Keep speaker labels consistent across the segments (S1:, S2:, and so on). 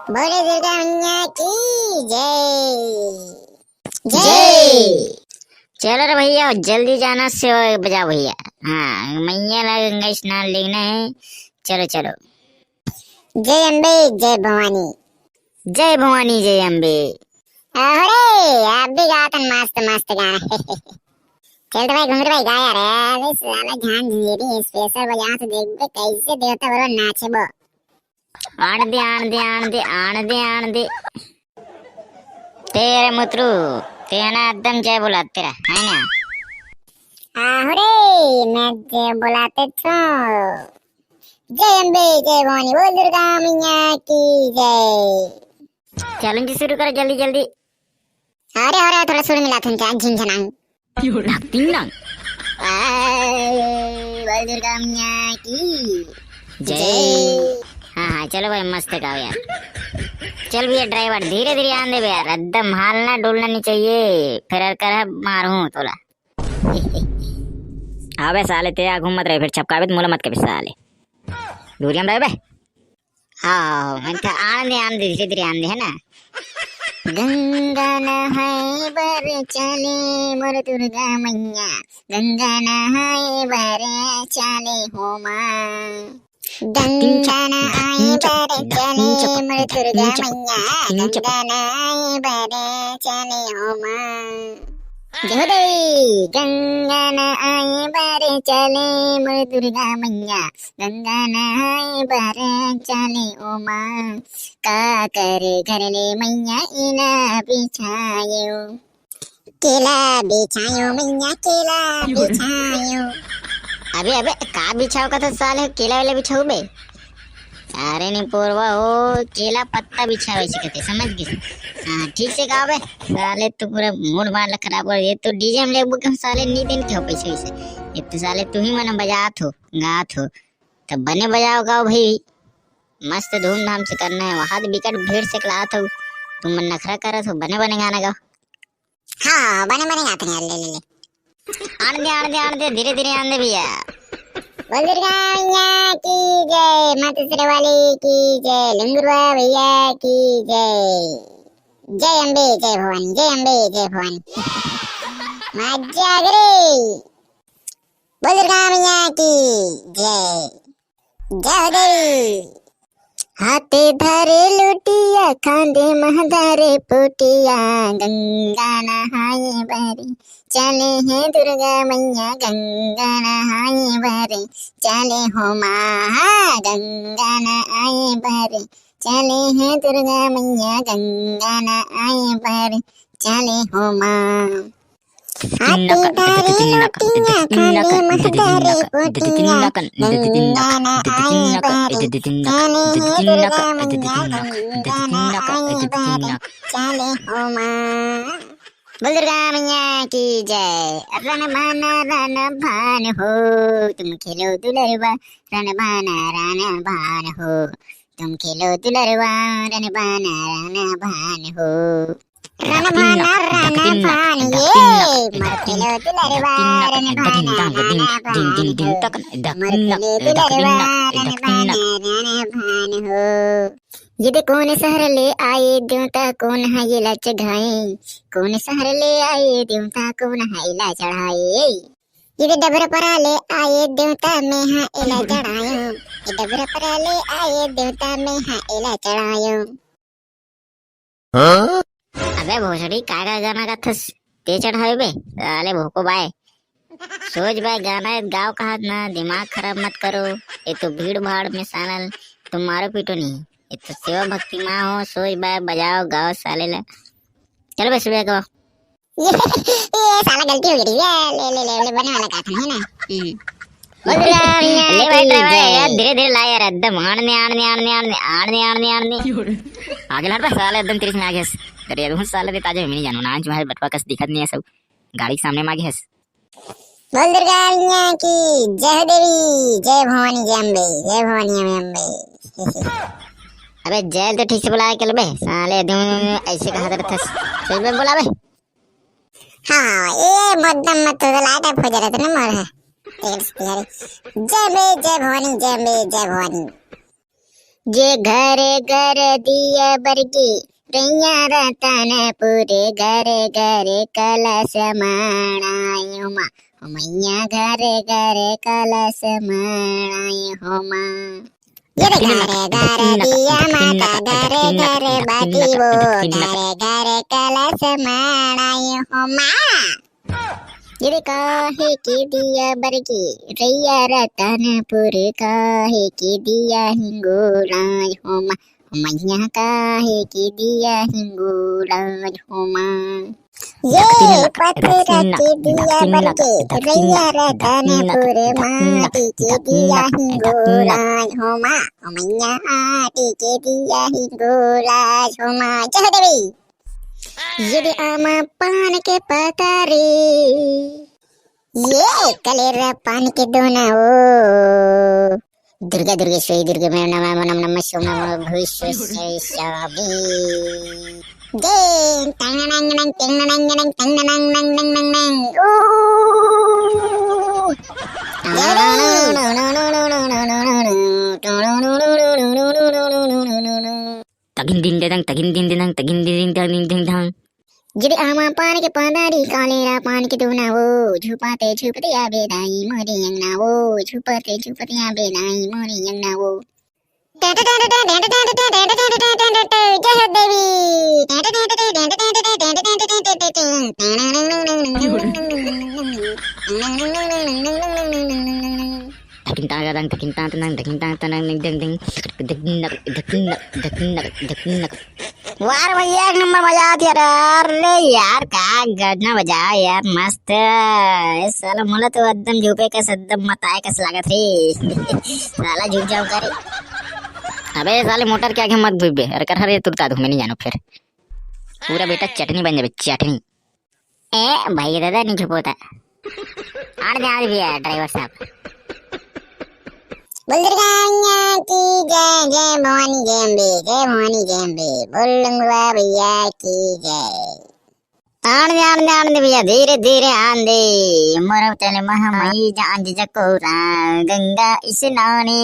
S1: बोले दुर्गा मैया की जय जय। चलो रे भैया जल्दी जाना से बजा भैया। हाँ मैया ला गंगा स्नान लेना है। चलो चलो। जय अम्बे जय भवानी। जय भवानी जय अम्बे। अरे आप भी गाता मस्त मस्त गाना। चल तो भाई घूमर भाई गा यार। अरे साला ध्यान दे स्पेशल बजा तो देख बे कैसे देवता बरो नाचे बो। आण दे आण दे आण दे आण दे आण दे। तेरे मुत्रु तेना एकदम जय बोला तेरा है ना। आहुरे मैं जय बुलाते थो। जय अम्बे जय भवानी बोल दुर्गा मैया की जय। चैलेंज शुरू करो जल्दी जल्दी। अरे अरे थोड़ा सुर मिला था क्या झिंझनांग तिंगनांग। बोल दुर्गा मैया की जय। हाँ हाँ चलो भाई मस्त गाओ यार। चल भैया ड्राइवर धीरे धीरे आने दे यार एकदम हालना डोलना नहीं चाहिए फिर कर मारूं तोला।
S2: अबे साले तेरा घूम मत रहे फिर छपकावे तो मुला मत कभी साले दूरियम रहे बे।
S1: हाँ मैं तो आने धीरे धीरे आने है ना। गंगा नहाए बर चले मोर दुर्गा मैया। गंगा नहाए बर चले हो माँ। गंगा नहाए बर चले मोर दुर्गा मैया। गंगा नहाए बर चले हो माँ। जय देवी गंगा नहाए बर चले मोर दुर्गा मैया। गंगा नहाए बर चले ओ माँ। का करे घर ले मैया इना बिछायो। केला बिछायो मैया केला बिछायो। अबे अबे का बिछाओ का तो साले केला वाले बिछाओ बे। अरे नहीं पोरवा हो केला पत्ता बिछाओ ऐसे कहते समझ गए। हाँ ठीक से गाओ बे। साले तू पूरा मूड मार खराब कर ये तो डीजे में ले बुक साले नहीं देन क्यों पैसे वैसे। ये तो साले तू ही मना बजात हो गात हो तब बने बजाओ गाओ भाई। मस्त धूमधाम से करना है हाथ बिकट भीड़ से कलात हो। तुम मन नखरा करत हो बने बने गाना गाओ। हाँ बने बने गाते हैं ले ले ले। आन दे धीरे धीरे आन दे भैया। बोल दुर्गा मैया की जय। माता शेरावाली की जय। लंगुरवा भैया की जय। जय अम्बे जय भवानी जय अम्बे जय भवानी। मजा करे। बोल दुर्गा मैया की जय। जय देवी। हाथे धरे लुटिया खांदे महधारे पुटिया। गंगा नहाए बारी चले हैं दुर्गा मैया। गंगा नहाए बारी चले हो माँ। गंगा नहाए बारी चले हैं दुर्गा मैया। गंगा नहाए बारी चले हो माँ। हाथी धारे लुटिया खांदे महधारे पुटिया। गंगा नहाए बारी चले हैं दुर्गा मैया। गंगा नहाए बारी चले हो माँ। बोल दुर्गा मैया की जय। रण भान हो तुम खेलो दुलरवा। रण भान हो तुम खेलो दुलरवा। रण भान हो। रण भान ये मर खेलो दुलरवा। रण भान हो। ये दे कौन सहर ले आए देवता कौन है ये ला चढ़ाए। कौन सहर ले आए देवता कौन है इला चढ़ाए। ये डबरा परा ले आए देवता में है इला चढ़ायो। ये डबरा परा ले आए देवता में है इला चढ़ायो। अबे भोसड़ी का गाना का थस ते चढ़ाए बे साले भोको बाय। सोच बाय गाना गाओ कहा ना दिमाग खराब मत करो। ये तो भीड़ भाड़ में सानल तुम मारो पीटो नहीं। ये तो सेवा भक्ति माँ हो सोच बाय बजाओ गाओ साले ला। चलो बे सुबह गाओ। ये साला गलती हो गई है। ले बने वाला गाता है ना। ले भाई ड्राइवर यार धीरे धीरे ला यार एकदम आने आगे लड़ रहा साले एकदम तेरे से आगे हंस अरे यार साले ताजे में नहीं जानू ना तुम्हारे बटवा कस दिखत नहीं है सब गाड़ी के सामने में आगे हंस। बोल दुर्गा मैया की जय देवी जय भवानी जय अम्बे जय भवानी अम्बे। अबे जय तो ठीक से बुलाया के बे साले ऐसे कहा था सही में बोला बे। हाँ ये मद्दम मत तो लाटा हो जा रहा था ना मोर है। जय बे जय भवानी जय अम्बे जय भवानी। जे घर घर दिया बरगी रैया रतन पूरे घर घर कलश मनायो माँ मैया घर घर कलश मनायो माँ। ये घर घर दिया माता घर घर बाती वो घर घर कलश मनायो माँ। ये काहे की दिया बरगी रैया रतनपुर काहे की दिया हिंगोलाय हो माँ मैया काहे की दिया हिंगोलाय हो माँ। ये पत्थर की दिया बरगी रैया रतनपुर माटी की दिया हिंगोलाय हो माँ मैया माटी की दिया हिंगोलाय हो माँ। जय देवी। ये आमा पान के पतारे ये कलेरा पान के दोना ओ दुर्गा दुर्गेश्वरी दुर्गा में नमः नमः नमः शिवाय भूषेश्वरी स्वामी दे टंग नंग नंग टंग नंग नंग टंग नंग नंग नंग नंग नंग ओ
S2: तगिन दिन दंग तगिन दिन दंग तगिन दिन दंग।
S1: जिरे आमा पान के पादारी कालेरा पान के दोना वो छुपाते छुपते या बेदाई मोरी यंगना वो छुपाते छुपते या बेदाई मोरी यंगना वो। जय देवी।
S2: तगिन तांग तगिन तांग तगिन तांग तगिन दंग दंग।
S1: वार भैया एक नंबर मजा आती है। अरे यार का गजना बजा यार मस्त साला मला तो एकदम झोपे का सद्दम मत आए कस लागत रे साला झुक जाओ करे।
S2: अबे साले मोटर के आगे मत भूबे अरे कर हरे तुरता दो मैं नहीं जानो फिर पूरा बेटा चटनी बन जाए चटनी।
S1: ए भाई दादा नहीं छुपोता आड़ दे भैया ड्राइवर साहब। बुजुर्गान्या की जय जय भवानी जय अम्बे जय भवानी जय अम्बे बोलूंगा भैया की जय। आन दे भैया धीरे धीरे आन दे मोर चले महामाई झांझ जकोरा गंगा स्नाने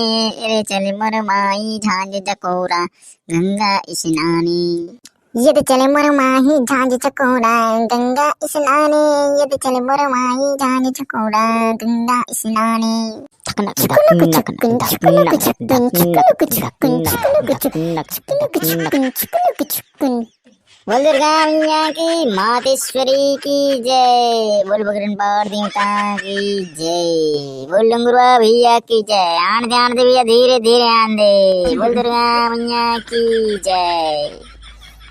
S1: रे चले मोर माई झांझ जकोरा गंगा स्नाने। ये तो चले मोर माही झांझ चकोरा गंगा स्नाने ये तो चले मोर माही झांझ चकोरा गंगा स्नाने। बोल दुर्गा मैया की मातेश्वरी की जय बोल बकरन पार देवता की जय बोल लंगुरवा भैया की जय। आन दे भैया धीरे धीरे आन दे बोल दुर्गा मैया की जय।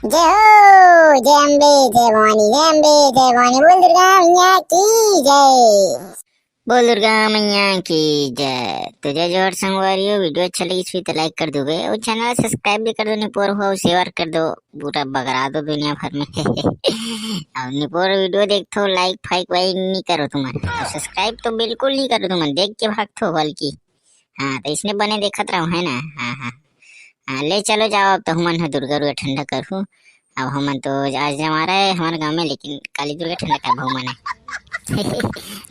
S1: जय हो जय अम्बे जय भवानी बोल दुर्गा मैया की जय। बोल दुर्गा मैया की जय। तो जय जोर संगवारियों वीडियो अच्छा लगी तो लाइक कर दो बे और चैनल सब्सक्राइब भी कर दो निपोर हो शेयर कर दो पूरा बगरा दो दुनिया भर में। अब निपोर वीडियो देखो लाइक फाइक वाइक नहीं करो तुम्हारे सब्सक्राइब तो बिल्कुल नहीं करो तुम देख के भागते हो बल्कि। हाँ तो इसने बने देखत रहो है ना। हाँ हाँ हाँ ले चलो जाओ अब तो हमन है दुर्गा रुआ ठंडा करूँ। अब हमन तो आज हमारा है हमारे गाँव में लेकिन काली दुर्गा ठंडा कर भाव मन है।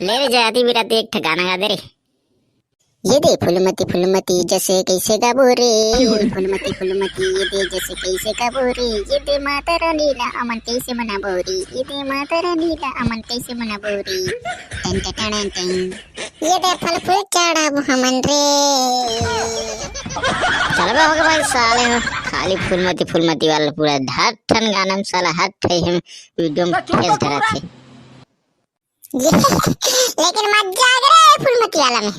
S1: ले रे जाती बेटा तो एक ठिकाना गा दे रे। ये दे फुलमती जैसे कैसे गाबो रे फुलमती ये दे जैसे कैसे गाबो रे ये दे माता रानी ला अमन कैसे मनाबो रे ये दे माता रानी ला अमन कैसे मनाबो रे टन टन टन ये दे फल फूल चढ़ाबो हमन रे। चलो बे हो गए भाई साले हो खाली फुलमती वाला पूरा हर ठन गाना में साला हर ठे हम वीडियो में फेस धरा थे। लेकिन मजा आ गया फुलमती वाला में।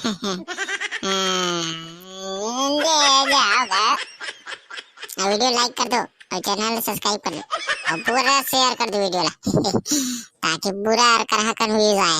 S1: वीडियो लाइक कर दो और चैनल सब्सक्राइब कर दो और पूरा शेयर कर दो वीडियो ताकि बुरा और कर व्यूज आए।